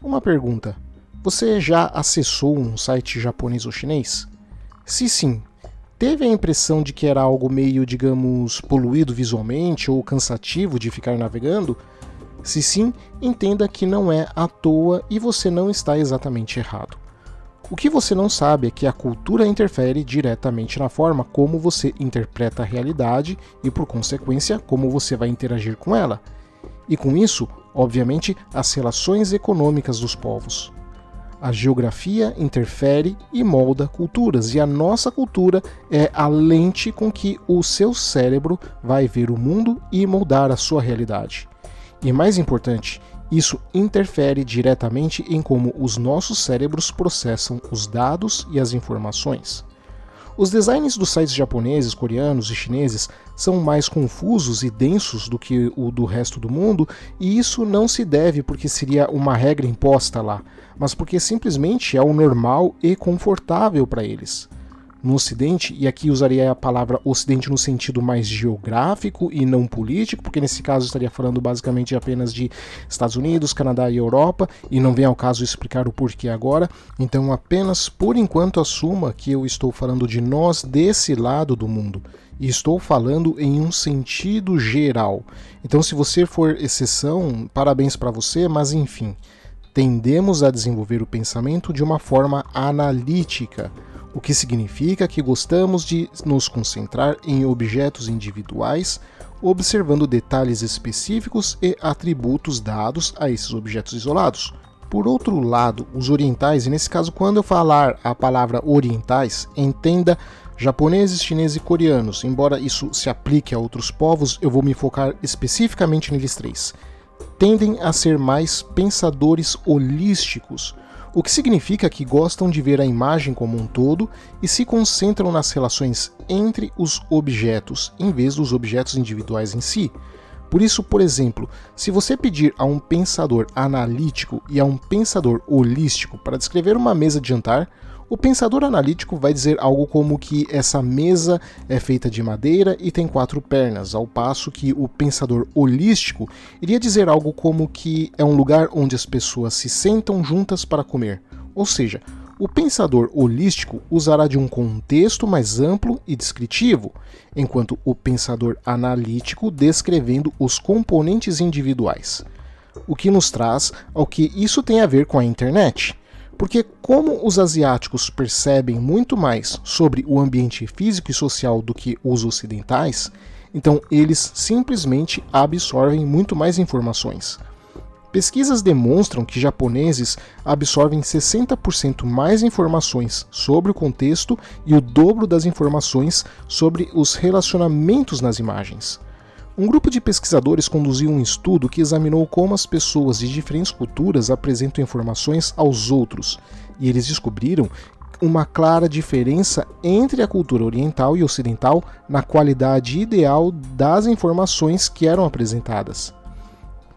Uma pergunta: você já acessou um site japonês ou chinês? Se sim, teve a impressão de que era algo meio, digamos, poluído visualmente ou cansativo de ficar navegando? Se sim, entenda que não é à toa e você não está exatamente errado. O que você não sabe é que a cultura interfere diretamente na forma como você interpreta a realidade e, por consequência, como você vai interagir com ela. E com isso, obviamente, as relações econômicas dos povos. A geografia interfere e molda culturas, e a nossa cultura é a lente com que o seu cérebro vai ver o mundo e moldar a sua realidade. E mais importante, isso interfere diretamente em como os nossos cérebros processam os dados e as informações. Os designs dos sites japoneses, coreanos e chineses são mais confusos e densos do que o do resto do mundo, e isso não se deve porque seria uma regra imposta lá, mas porque simplesmente é o normal e confortável para eles. No Ocidente, e aqui usaria a palavra Ocidente no sentido mais geográfico e não político, porque nesse caso estaria falando basicamente apenas de Estados Unidos, Canadá e Europa, e não vem ao caso explicar o porquê agora, então apenas por enquanto assuma que eu estou falando de nós desse lado do mundo, e estou falando em um sentido geral. Então se você for exceção, parabéns para você, mas enfim, tendemos a desenvolver o pensamento de uma forma analítica, o que significa que gostamos de nos concentrar em objetos individuais, observando detalhes específicos e atributos dados a esses objetos isolados. Por outro lado, os orientais, e nesse caso quando eu falar a palavra orientais, entenda japoneses, chineses e coreanos, embora isso se aplique a outros povos, eu vou me focar especificamente neles três. Tendem a ser mais pensadores holísticos, o que significa que gostam de ver a imagem como um todo e se concentram nas relações entre os objetos, em vez dos objetos individuais em si. Por isso, por exemplo, se você pedir a um pensador analítico e a um pensador holístico para descrever uma mesa de jantar, o pensador analítico vai dizer algo como que essa mesa é feita de madeira e tem 4 pernas, ao passo que o pensador holístico iria dizer algo como que é um lugar onde as pessoas se sentam juntas para comer. Ou seja, o pensador holístico usará de um contexto mais amplo e descritivo, enquanto o pensador analítico descrevendo os componentes individuais. O que nos traz ao que isso tem a ver com a internet. Porque como os asiáticos percebem muito mais sobre o ambiente físico e social do que os ocidentais, então eles simplesmente absorvem muito mais informações. Pesquisas demonstram que japoneses absorvem 60% mais informações sobre o contexto e o dobro das informações sobre os relacionamentos nas imagens. Um grupo de pesquisadores conduziu um estudo que examinou como as pessoas de diferentes culturas apresentam informações aos outros, e eles descobriram uma clara diferença entre a cultura oriental e ocidental na qualidade ideal das informações que eram apresentadas.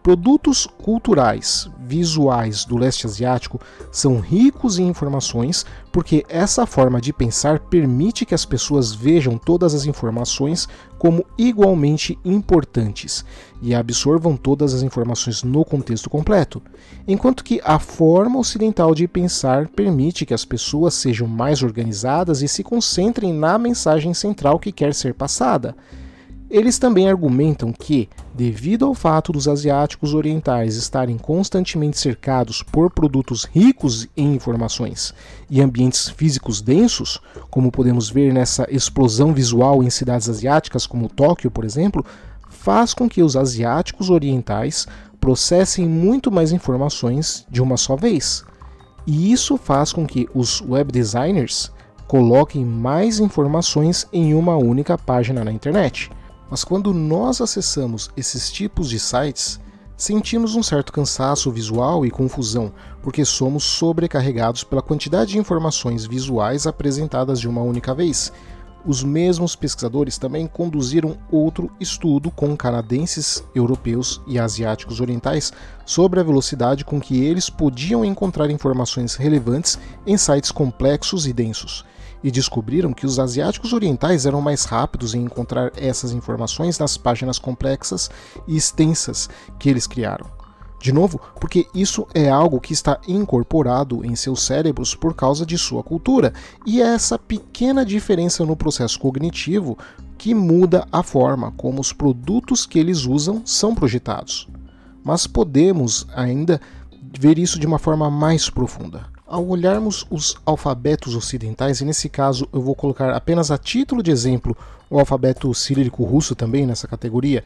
Produtos culturais visuais do leste asiático são ricos em informações porque essa forma de pensar permite que as pessoas vejam todas as informações como igualmente importantes e absorvam todas as informações no contexto completo, enquanto que a forma ocidental de pensar permite que as pessoas sejam mais organizadas e se concentrem na mensagem central que quer ser passada. Eles também argumentam que, devido ao fato dos asiáticos orientais estarem constantemente cercados por produtos ricos em informações e ambientes físicos densos, como podemos ver nessa explosão visual em cidades asiáticas como Tóquio, por exemplo, faz com que os asiáticos orientais processem muito mais informações de uma só vez. E isso faz com que os web designers coloquem mais informações em uma única página na internet. Mas quando nós acessamos esses tipos de sites, sentimos um certo cansaço visual e confusão, porque somos sobrecarregados pela quantidade de informações visuais apresentadas de uma única vez. Os mesmos pesquisadores também conduziram outro estudo com canadenses, europeus e asiáticos orientais sobre a velocidade com que eles podiam encontrar informações relevantes em sites complexos e densos. E descobriram que os asiáticos orientais eram mais rápidos em encontrar essas informações nas páginas complexas e extensas que eles criaram. De novo, porque isso é algo que está incorporado em seus cérebros por causa de sua cultura, e é essa pequena diferença no processo cognitivo que muda a forma como os produtos que eles usam são projetados. Mas podemos ainda ver isso de uma forma mais profunda. Ao olharmos os alfabetos ocidentais, e nesse caso eu vou colocar apenas a título de exemplo o alfabeto cirílico russo também nessa categoria,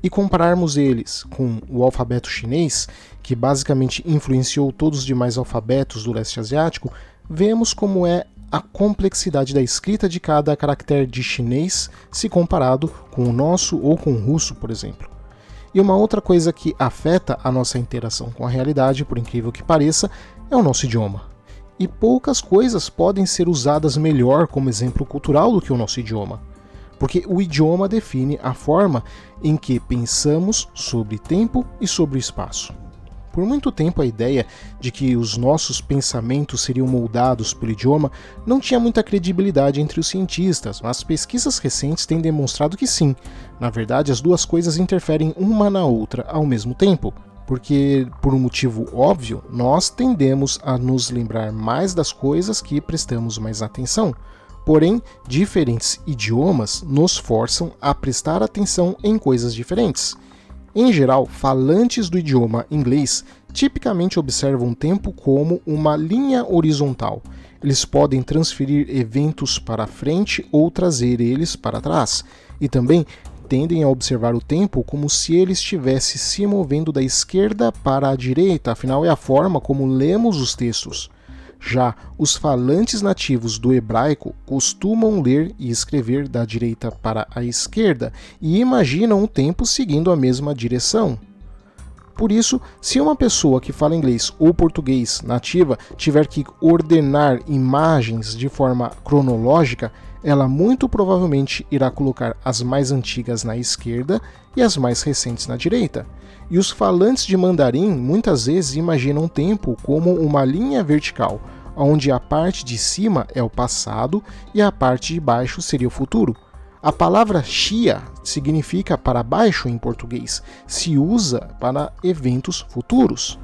e compararmos eles com o alfabeto chinês, que basicamente influenciou todos os demais alfabetos do leste asiático, vemos como é a complexidade da escrita de cada caractere de chinês se comparado com o nosso ou com o russo, por exemplo. E uma outra coisa que afeta a nossa interação com a realidade, por incrível que pareça, é o nosso idioma. E poucas coisas podem ser usadas melhor como exemplo cultural do que o nosso idioma. Porque o idioma define a forma em que pensamos sobre tempo e sobre espaço. Por muito tempo a ideia de que os nossos pensamentos seriam moldados pelo idioma não tinha muita credibilidade entre os cientistas, mas pesquisas recentes têm demonstrado que sim. Na verdade, as duas coisas interferem uma na outra ao mesmo tempo. Porque, por um motivo óbvio, nós tendemos a nos lembrar mais das coisas que prestamos mais atenção. Porém, diferentes idiomas nos forçam a prestar atenção em coisas diferentes. Em geral, falantes do idioma inglês tipicamente observam o tempo como uma linha horizontal. Eles podem transferir eventos para frente ou trazer eles para trás, e também tendem a observar o tempo como se ele estivesse se movendo da esquerda para a direita, afinal é a forma como lemos os textos. Já os falantes nativos do hebraico costumam ler e escrever da direita para a esquerda e imaginam o tempo seguindo a mesma direção. Por isso, se uma pessoa que fala inglês ou português nativa tiver que ordenar imagens de forma cronológica, ela muito provavelmente irá colocar as mais antigas na esquerda e as mais recentes na direita. E os falantes de mandarim muitas vezes imaginam o tempo como uma linha vertical, onde a parte de cima é o passado e a parte de baixo seria o futuro. A palavra Xia significa para baixo em português, se usa para eventos futuros.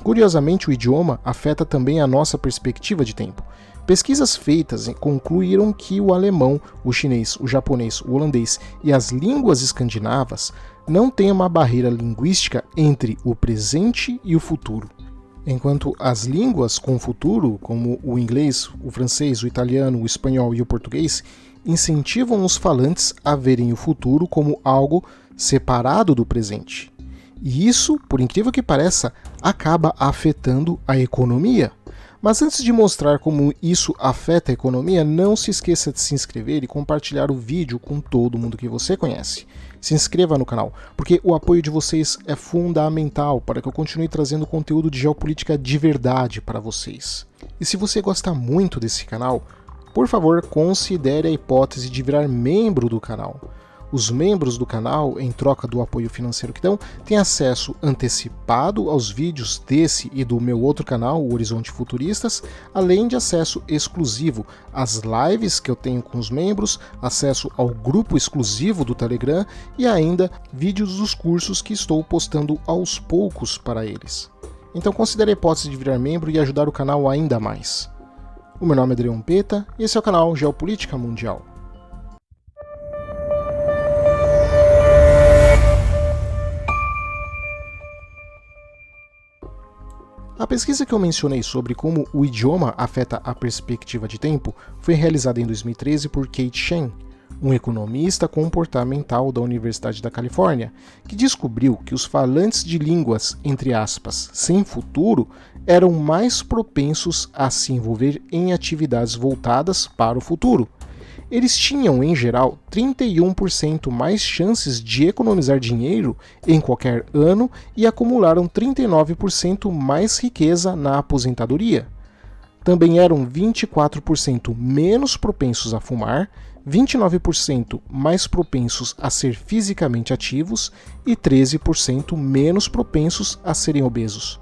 Curiosamente, o idioma afeta também a nossa perspectiva de tempo. Pesquisas feitas concluíram que o alemão, o chinês, o japonês, o holandês e as línguas escandinavas não têm uma barreira linguística entre o presente e o futuro. Enquanto as línguas com futuro, como o inglês, o francês, o italiano, o espanhol e o português, incentivam os falantes a verem o futuro como algo separado do presente. E isso, por incrível que pareça, acaba afetando a economia. Mas antes de mostrar como isso afeta a economia, não se esqueça de se inscrever e compartilhar o vídeo com todo mundo que você conhece. Se inscreva no canal, porque o apoio de vocês é fundamental para que eu continue trazendo conteúdo de geopolítica de verdade para vocês. E se você gosta muito desse canal, por favor, considere a hipótese de virar membro do canal. Os membros do canal, em troca do apoio financeiro que dão, têm acesso antecipado aos vídeos desse e do meu outro canal, o Horizonte Futuristas, além de acesso exclusivo às lives que eu tenho com os membros, acesso ao grupo exclusivo do Telegram e ainda vídeos dos cursos que estou postando aos poucos para eles. Então considere a hipótese de virar membro e ajudar o canal ainda mais. O meu nome é Adriano Peta e esse é o canal Geopolítica Mundial. A pesquisa que eu mencionei sobre como o idioma afeta a perspectiva de tempo foi realizada em 2013 por Kate Shen, um economista comportamental da Universidade da Califórnia, que descobriu que os falantes de línguas, entre aspas, sem futuro, eram mais propensos a se envolver em atividades voltadas para o futuro. Eles tinham, em geral, 31% mais chances de economizar dinheiro em qualquer ano e acumularam 39% mais riqueza na aposentadoria. Também eram 24% menos propensos a fumar, 29% mais propensos a ser fisicamente ativos e 13% menos propensos a serem obesos.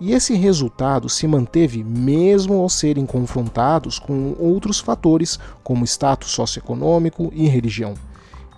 E esse resultado se manteve mesmo ao serem confrontados com outros fatores, como status socioeconômico e religião.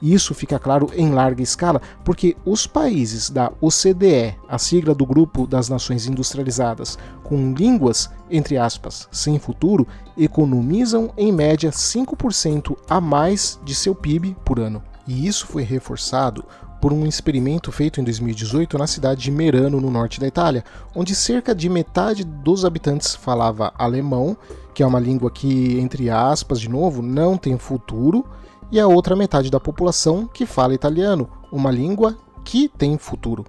Isso fica claro em larga escala porque os países da OCDE, a sigla do Grupo das Nações Industrializadas, com línguas, entre aspas, sem futuro, economizam em média 5% a mais de seu PIB por ano. E isso foi reforçado por um experimento feito em 2018 na cidade de Merano, no norte da Itália, onde cerca de metade dos habitantes falava alemão, que é uma língua que, entre aspas, de novo, não tem futuro, e a outra metade da população que fala italiano, uma língua que tem futuro.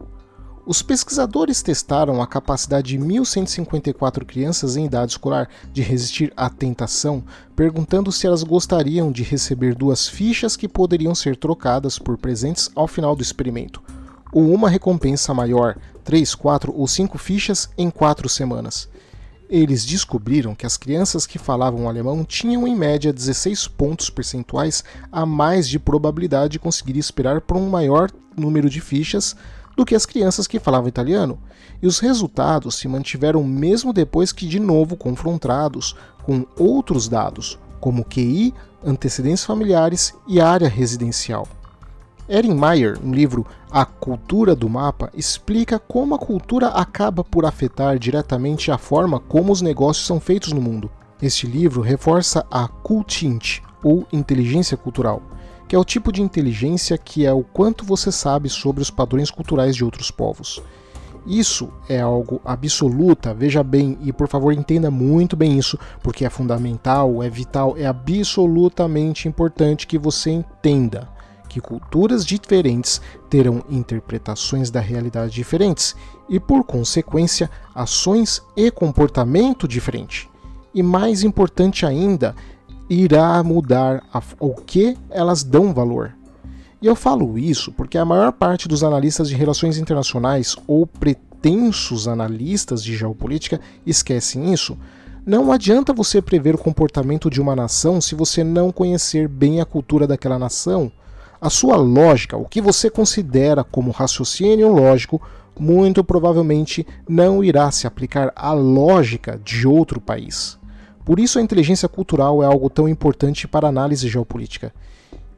Os pesquisadores testaram a capacidade de 1.154 crianças em idade escolar de resistir à tentação, perguntando se elas gostariam de receber 2 fichas que poderiam ser trocadas por presentes ao final do experimento, ou uma recompensa maior, 3, 4 ou 5 fichas em 4 semanas. Eles descobriram que as crianças que falavam alemão tinham em média 16 pontos percentuais a mais de probabilidade de conseguir esperar por um maior número de fichas do que as crianças que falavam italiano, e os resultados se mantiveram mesmo depois que de novo confrontados com outros dados, como QI, antecedentes familiares e área residencial. Erin Meyer, no livro A Cultura do Mapa, explica como a cultura acaba por afetar diretamente a forma como os negócios são feitos no mundo. Este livro reforça a Kultint, ou inteligência cultural, que é o tipo de inteligência que é o quanto você sabe sobre os padrões culturais de outros povos. Isso é algo absoluta, veja bem, e por favor entenda muito bem isso, porque é fundamental, é vital, é absolutamente importante que você entenda que culturas diferentes terão interpretações da realidade diferentes e, por consequência, ações e comportamento diferente. E mais importante ainda, irá mudar ao que elas dão valor. E eu falo isso porque a maior parte dos analistas de relações internacionais ou pretensos analistas de geopolítica esquecem isso. Não adianta você prever o comportamento de uma nação se você não conhecer bem a cultura daquela nação. A sua lógica, o que você considera como raciocínio lógico, muito provavelmente não irá se aplicar à lógica de outro país. Por isso a inteligência cultural é algo tão importante para a análise geopolítica.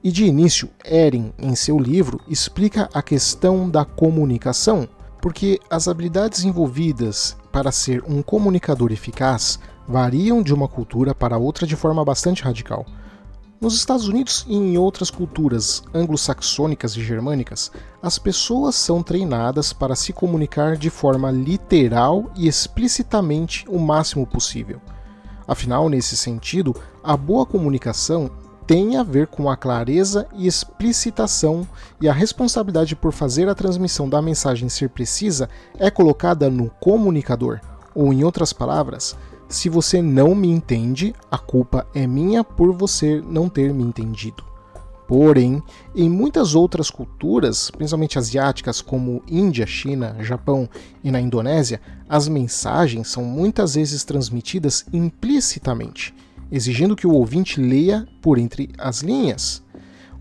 E de início, Erin, em seu livro, explica a questão da comunicação, porque as habilidades envolvidas para ser um comunicador eficaz variam de uma cultura para outra de forma bastante radical. Nos Estados Unidos e em outras culturas anglo-saxônicas e germânicas, as pessoas são treinadas para se comunicar de forma literal e explicitamente o máximo possível. Afinal, nesse sentido, a boa comunicação tem a ver com a clareza e explicitação, e a responsabilidade por fazer a transmissão da mensagem ser precisa é colocada no comunicador, ou em outras palavras, se você não me entende, a culpa é minha por você não ter me entendido. Porém, em muitas outras culturas, principalmente asiáticas como Índia, China, Japão e na Indonésia, as mensagens são muitas vezes transmitidas implicitamente, exigindo que o ouvinte leia por entre as linhas.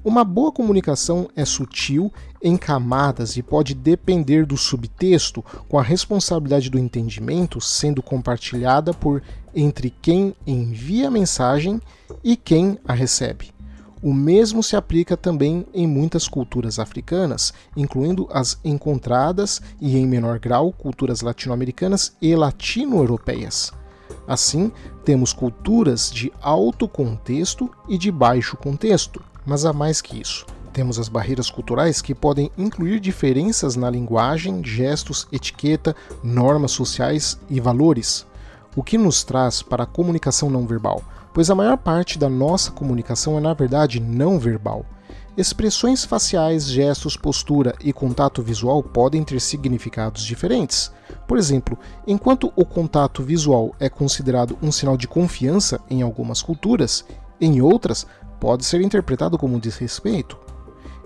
Uma boa comunicação é sutil em camadas e pode depender do subtexto, com a responsabilidade do entendimento sendo compartilhada por entre quem envia a mensagem e quem a recebe. O mesmo se aplica também em muitas culturas africanas, incluindo as encontradas e, em menor grau, culturas latino-americanas e latino-europeias. Assim, temos culturas de alto contexto e de baixo contexto, mas há mais que isso. Temos as barreiras culturais que podem incluir diferenças na linguagem, gestos, etiqueta, normas sociais e valores, o que nos traz para a comunicação não verbal, pois a maior parte da nossa comunicação é na verdade não verbal. Expressões faciais, gestos, postura e contato visual podem ter significados diferentes. Por exemplo, enquanto o contato visual é considerado um sinal de confiança em algumas culturas, em outras pode ser interpretado como desrespeito.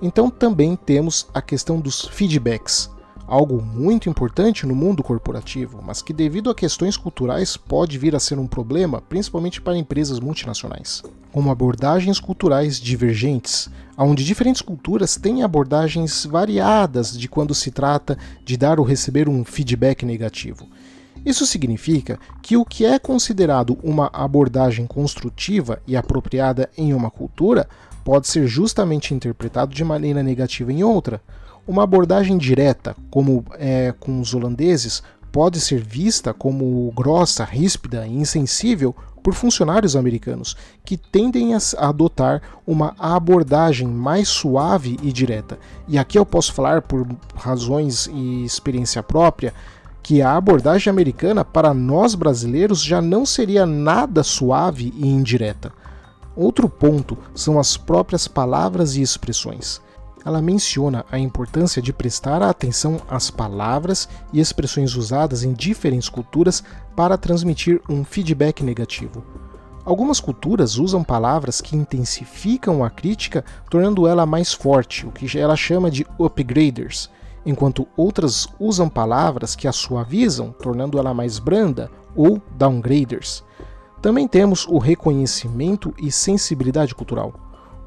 Então também temos a questão dos feedbacks, algo muito importante no mundo corporativo, mas que devido a questões culturais pode vir a ser um problema, principalmente para empresas multinacionais. Como abordagens culturais divergentes, onde diferentes culturas têm abordagens variadas de quando se trata de dar ou receber um feedback negativo. Isso significa que o que é considerado uma abordagem construtiva e apropriada em uma cultura pode ser justamente interpretado de maneira negativa em outra. Uma abordagem direta, como com os holandeses, pode ser vista como grossa, ríspida e insensível por funcionários americanos, que tendem a adotar uma abordagem mais suave e direta. E aqui eu posso falar por razões e experiência própria, que a abordagem americana para nós brasileiros já não seria nada suave e indireta. Outro ponto são as próprias palavras e expressões. Ela menciona a importância de prestar atenção às palavras e expressões usadas em diferentes culturas para transmitir um feedback negativo. Algumas culturas usam palavras que intensificam a crítica, tornando ela mais forte, o que ela chama de upgraders, enquanto outras usam palavras que a suavizam, tornando ela mais branda, ou downgraders. Também temos o reconhecimento e sensibilidade cultural.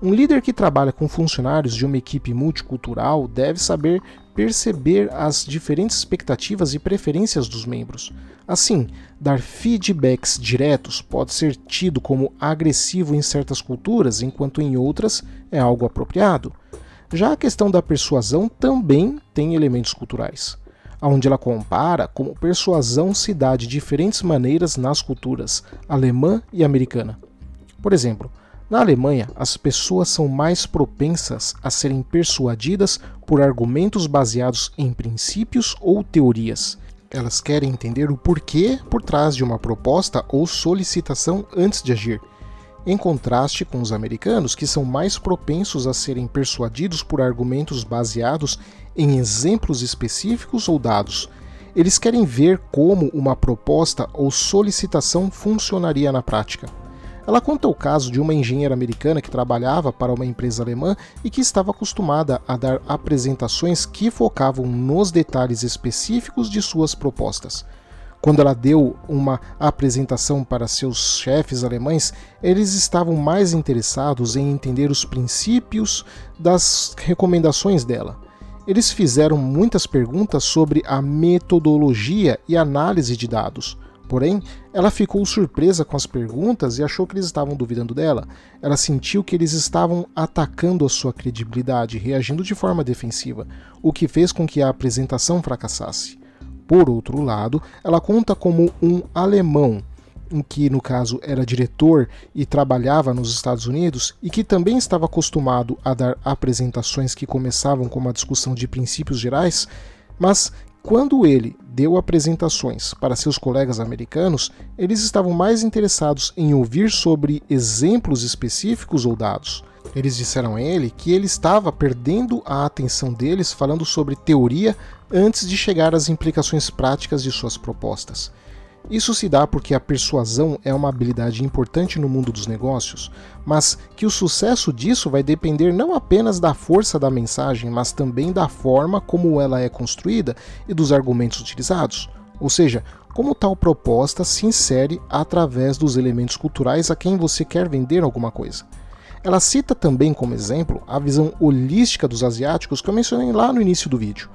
Um líder que trabalha com funcionários de uma equipe multicultural deve saber perceber as diferentes expectativas e preferências dos membros. Assim, dar feedbacks diretos pode ser tido como agressivo em certas culturas, enquanto em outras é algo apropriado. Já a questão da persuasão também tem elementos culturais, onde ela compara como persuasão se dá de diferentes maneiras nas culturas alemã e americana. Por exemplo, na Alemanha, as pessoas são mais propensas a serem persuadidas por argumentos baseados em princípios ou teorias. Elas querem entender o porquê por trás de uma proposta ou solicitação antes de agir, em contraste com os americanos, que são mais propensos a serem persuadidos por argumentos baseados em exemplos específicos ou dados. Eles querem ver como uma proposta ou solicitação funcionaria na prática. Ela conta o caso de uma engenheira americana que trabalhava para uma empresa alemã e que estava acostumada a dar apresentações que focavam nos detalhes específicos de suas propostas. Quando ela deu uma apresentação para seus chefes alemães, eles estavam mais interessados em entender os princípios das recomendações dela. Eles fizeram muitas perguntas sobre a metodologia e análise de dados. Porém, ela ficou surpresa com as perguntas e achou que eles estavam duvidando dela. Ela sentiu que eles estavam atacando a sua credibilidade, reagindo de forma defensiva, o que fez com que a apresentação fracassasse. Por outro lado, ela conta como um alemão, que no caso era diretor e trabalhava nos Estados Unidos, e que também estava acostumado a dar apresentações que começavam com uma discussão de princípios gerais, mas quando ele deu apresentações para seus colegas americanos, eles estavam mais interessados em ouvir sobre exemplos específicos ou dados. Eles disseram a ele que ele estava perdendo a atenção deles falando sobre teoria antes de chegar às implicações práticas de suas propostas. Isso se dá porque a persuasão é uma habilidade importante no mundo dos negócios, mas que o sucesso disso vai depender não apenas da força da mensagem, mas também da forma como ela é construída e dos argumentos utilizados. Ou seja, como tal proposta se insere através dos elementos culturais a quem você quer vender alguma coisa. Ela cita também como exemplo a visão holística dos asiáticos que eu mencionei lá no início do vídeo.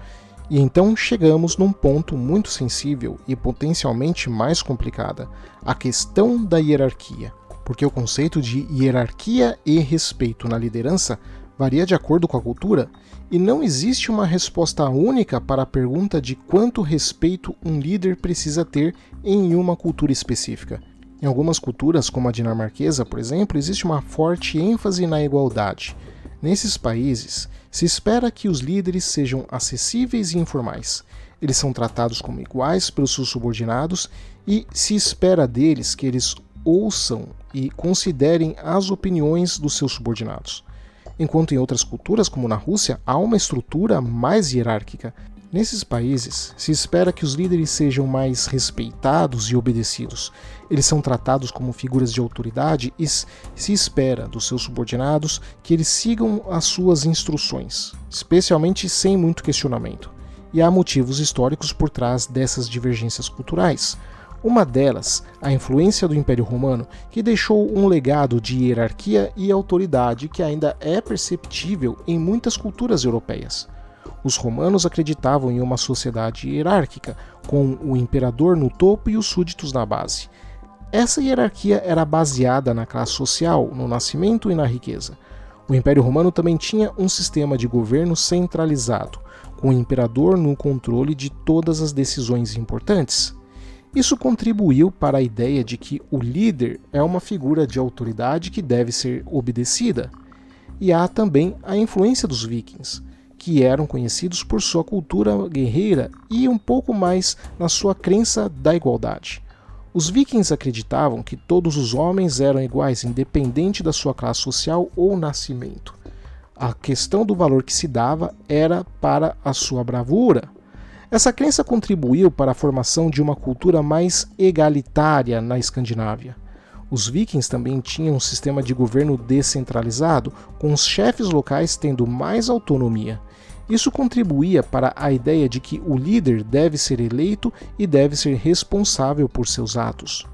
E então chegamos num ponto muito sensível e potencialmente mais complicada, a questão da hierarquia, porque o conceito de hierarquia e respeito na liderança varia de acordo com a cultura, e não existe uma resposta única para a pergunta de quanto respeito um líder precisa ter em uma cultura específica. Em algumas culturas, como a dinamarquesa, por exemplo, existe uma forte ênfase na igualdade. Nesses países, se espera que os líderes sejam acessíveis e informais. Eles são tratados como iguais pelos seus subordinados e se espera deles que eles ouçam e considerem as opiniões dos seus subordinados. Enquanto em outras culturas, como na Rússia, há uma estrutura mais hierárquica. Nesses países, se espera que os líderes sejam mais respeitados e obedecidos. Eles são tratados como figuras de autoridade e se espera dos seus subordinados que eles sigam as suas instruções, especialmente sem muito questionamento. E há motivos históricos por trás dessas divergências culturais. Uma delas, a influência do Império Romano, que deixou um legado de hierarquia e autoridade que ainda é perceptível em muitas culturas europeias. Os romanos acreditavam em uma sociedade hierárquica, com o imperador no topo e os súditos na base. Essa hierarquia era baseada na classe social, no nascimento e na riqueza. O Império Romano também tinha um sistema de governo centralizado, com o imperador no controle de todas as decisões importantes. Isso contribuiu para a ideia de que o líder é uma figura de autoridade que deve ser obedecida. E há também a influência dos vikings, que eram conhecidos por sua cultura guerreira e um pouco mais na sua crença da igualdade. Os vikings acreditavam que todos os homens eram iguais, independente da sua classe social ou nascimento. A questão do valor que se dava era para a sua bravura. Essa crença contribuiu para a formação de uma cultura mais egalitária na Escandinávia. Os vikings também tinham um sistema de governo descentralizado, com os chefes locais tendo mais autonomia. Isso contribuía para a ideia de que o líder deve ser eleito e deve ser responsável por seus atos.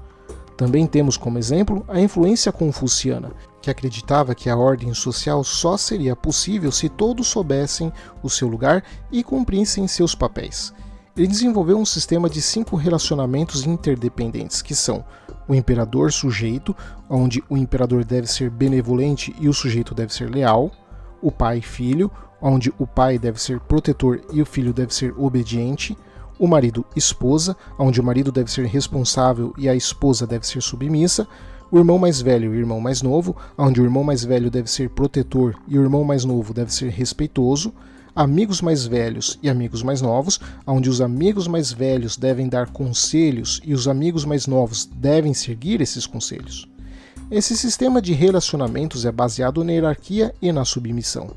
Também temos como exemplo a influência confuciana, que acreditava que a ordem social só seria possível se todos soubessem o seu lugar e cumprissem seus papéis. Ele desenvolveu um sistema de 5 relacionamentos interdependentes, que são o imperador-sujeito, onde o imperador deve ser benevolente e o sujeito deve ser leal, o pai-filho, onde o pai deve ser protetor e o filho deve ser obediente, o marido-esposa, onde o marido deve ser responsável e a esposa deve ser submissa, o irmão mais velho e o irmão mais novo, onde o irmão mais velho deve ser protetor e o irmão mais novo deve ser respeitoso, amigos mais velhos e amigos mais novos, onde os amigos mais velhos devem dar conselhos e os amigos mais novos devem seguir esses conselhos. Esse sistema de relacionamentos é baseado na hierarquia e na submissão.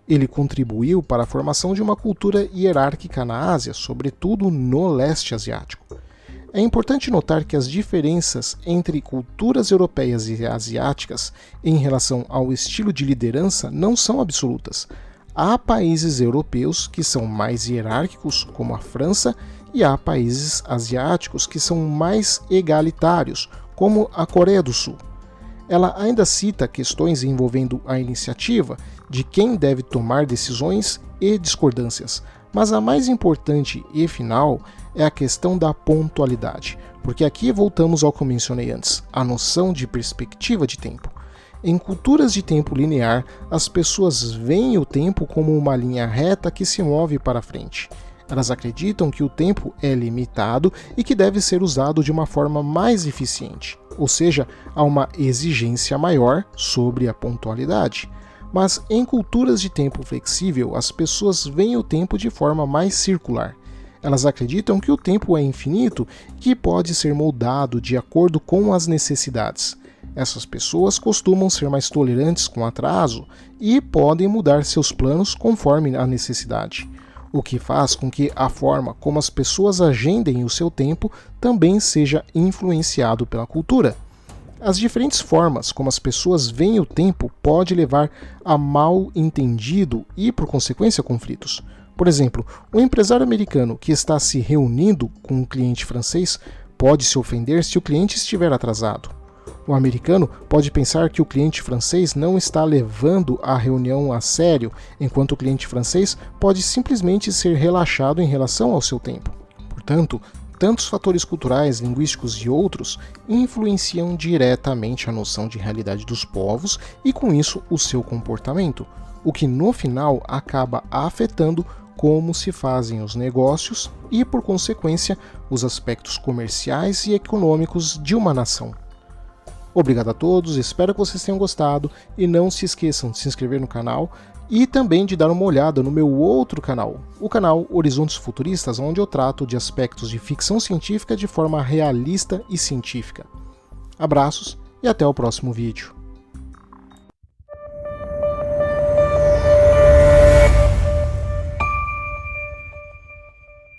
Ele contribuiu para a formação de uma cultura hierárquica na Ásia, sobretudo no leste asiático. É importante notar que as diferenças entre culturas europeias e asiáticas em relação ao estilo de liderança não são absolutas. Há países europeus que são mais hierárquicos, como a França, e há países asiáticos que são mais egalitários, como a Coreia do Sul. Ela ainda cita questões envolvendo a iniciativa, de quem deve tomar decisões e discordâncias, mas a mais importante e final é a questão da pontualidade, porque aqui voltamos ao que eu mencionei antes, a noção de perspectiva de tempo. Em culturas de tempo linear, as pessoas veem o tempo como uma linha reta que se move para frente. Elas acreditam que o tempo é limitado e que deve ser usado de uma forma mais eficiente, ou seja, há uma exigência maior sobre a pontualidade. Mas em culturas de tempo flexível, as pessoas veem o tempo de forma mais circular. Elas acreditam que o tempo é infinito e que pode ser moldado de acordo com as necessidades. Essas pessoas costumam ser mais tolerantes com atraso e podem mudar seus planos conforme a necessidade, o que faz com que a forma como as pessoas agendem o seu tempo também seja influenciado pela cultura. As diferentes formas como as pessoas veem o tempo pode levar a mal entendido e, por consequência, conflitos. Por exemplo, um empresário americano que está se reunindo com um cliente francês pode se ofender se o cliente estiver atrasado. O americano pode pensar que o cliente francês não está levando a reunião a sério, enquanto o cliente francês pode simplesmente ser relaxado em relação ao seu tempo. Portanto, tantos fatores culturais, linguísticos e outros influenciam diretamente a noção de realidade dos povos e, com isso, o seu comportamento, o que no final acaba afetando como se fazem os negócios e, por consequência, os aspectos comerciais e econômicos de uma nação. Obrigado a todos, espero que vocês tenham gostado e não se esqueçam de se inscrever no canal e também de dar uma olhada no meu outro canal, o canal Horizontes Futuristas, onde eu trato de aspectos de ficção científica de forma realista e científica. Abraços e até o próximo vídeo.